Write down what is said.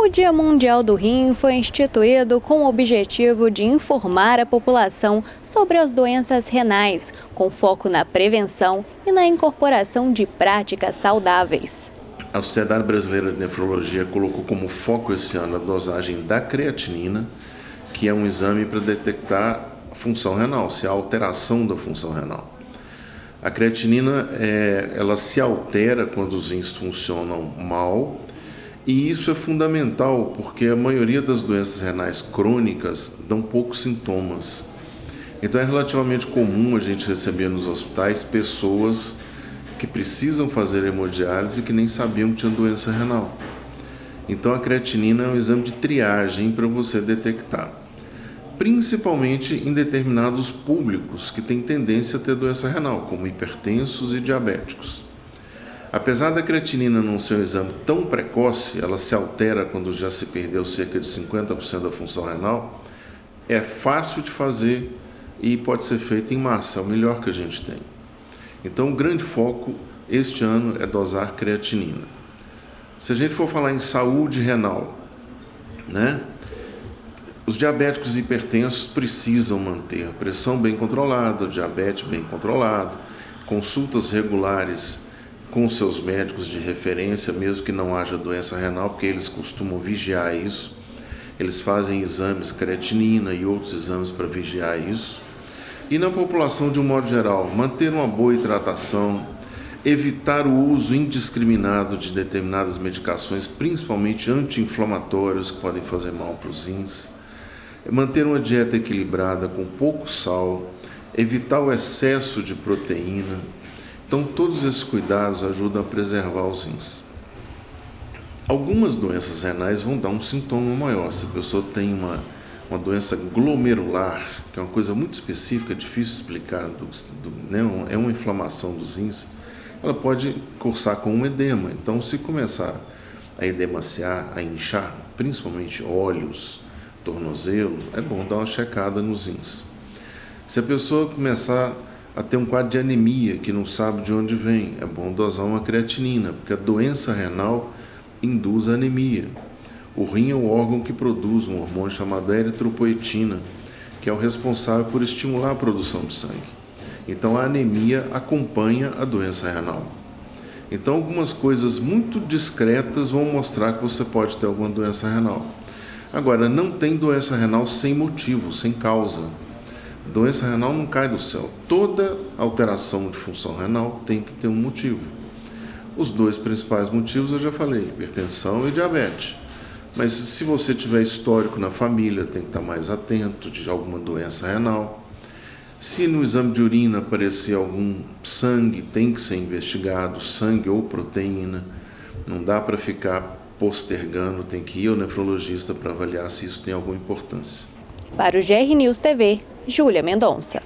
O Dia Mundial do Rim foi instituído com o objetivo de informar a população sobre as doenças renais, com foco na prevenção e na incorporação de práticas saudáveis. A Sociedade Brasileira de Nefrologia colocou como foco esse ano a dosagem da creatinina, que é um exame para detectar a função renal, se há alteração da função renal. A creatinina ela se altera quando os rins funcionam mal, e isso é fundamental porque a maioria das doenças renais crônicas dão poucos sintomas. Então é relativamente comum a gente receber nos hospitais pessoas que precisam fazer hemodiálise e que nem sabiam que tinham doença renal. Então a creatinina é um exame de triagem para você detectar, principalmente em determinados públicos que têm tendência a ter doença renal, como hipertensos e diabéticos. Apesar da creatinina não ser um exame tão precoce, ela se altera quando já se perdeu cerca de 50% da função renal, é fácil de fazer e pode ser feito em massa, é o melhor que a gente tem. Então, o grande foco este ano é dosar creatinina. Se a gente for falar em saúde renal, os diabéticos e hipertensos precisam manter a pressão bem controlada, o diabetes bem controlado, consultas regulares com seus médicos de referência, mesmo que não haja doença renal, porque eles costumam vigiar isso. Eles fazem exames creatinina e outros exames para vigiar isso. E na população, de um modo geral, manter uma boa hidratação, evitar o uso indiscriminado de determinadas medicações, principalmente anti-inflamatórios, que podem fazer mal para os rins, manter uma dieta equilibrada com pouco sal, evitar o excesso de proteína. Então, todos esses cuidados ajudam a preservar os rins. Algumas doenças renais vão dar um sintoma maior. Se a pessoa tem uma doença glomerular, que é uma coisa muito específica, difícil de explicar, é uma inflamação dos rins, ela pode cursar com um edema. Então, se começar a edemaciar, a inchar, principalmente olhos, tornozelo, é bom dar uma checada nos rins. Se a pessoa começar a ter um quadro de anemia, que não sabe de onde vem, é bom dosar uma creatinina, porque a doença renal induz a anemia. O rim é o órgão que produz um hormônio chamado eritropoetina, que é o responsável por estimular a produção de sangue. Então a anemia acompanha a doença renal. Então algumas coisas muito discretas vão mostrar que você pode ter alguma doença renal. Agora, não tem doença renal sem motivo, sem causa. Doença renal não cai do céu. Toda alteração de função renal tem que ter um motivo. Os dois principais motivos eu já falei, hipertensão e diabetes. Mas se você tiver histórico na família, tem que estar mais atento de alguma doença renal. Se no exame de urina aparecer algum sangue, tem que ser investigado, sangue ou proteína. Não dá para ficar postergando, tem que ir ao nefrologista para avaliar se isso tem alguma importância. Para o GR News TV, Júlia Mendonça.